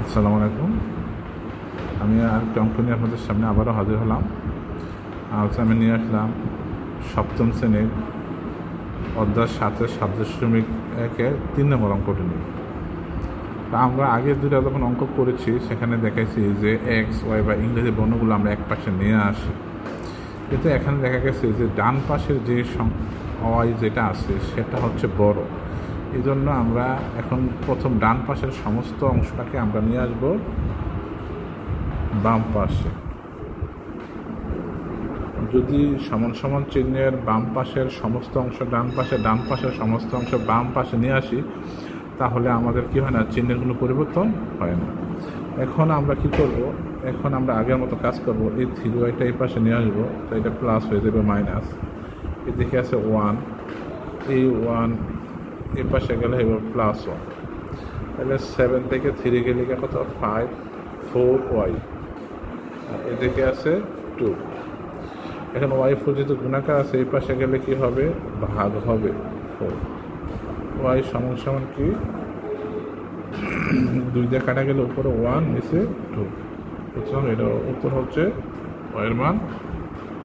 আসসালামু আলাইকুম। আমি আরেকটা অঙ্ক নিয়ে আপনাদের সামনে আবারও হাজির হলাম। আজ আমি নিয়ে আসলাম সপ্তম শ্রেণীর অধ্যায় 7-এর 7.1-এর 3 নম্বর অঙ্কটি নিয়ে। তা আমরা আগের দুটো যখন অঙ্ক করেছি সেখানে দেখাইছি যে এক্স ওয়াই বা ইংরেজি বর্ণগুলো আমরা এক পাশে নিয়ে আসি, কিন্তু এখানে দেখা গেছে যে ডান পাশের যে ওয়াই যেটা আছে সেটা হচ্ছে বড়। এই জন্য আমরা এখন প্রথম ডান পাশের সমস্ত অংশটাকে আমরা নিয়ে আসব বাম পাশে। যদি সমান সমান চিহ্নের বাম পাশের সমস্ত অংশ ডান পাশে, ডান পাশের সমস্ত অংশ বাম পাশে নিয়ে আসি, তাহলে আমাদের কি হয় না, চিহ্নের কোনো পরিবর্তন হয় না। এখন আমরা কি করব, এখন আমরা আগের মতো কাজ করব। এই 3y এই পাশে নিয়ে আসবো, তো এটা প্লাস হয়ে যাবে মাইনাস। এদিকে আছে 1, এই 1 এই পাশে গেলে এবার +1, তাহলে 7 থেকে 3 গেলে কত, 5 4y, আর এদিকে আছে 2। এখন y4 যেহেতু গুণাকার আছে, এই পাশে গেলে কি হবে, ভাগ হবে 4। y সমান সমান কি, 2 দিয়ে কাটা গেলে উপরে 1 নিচে 2, সুতরাং এটা উত্তর হচ্ছে y এর মান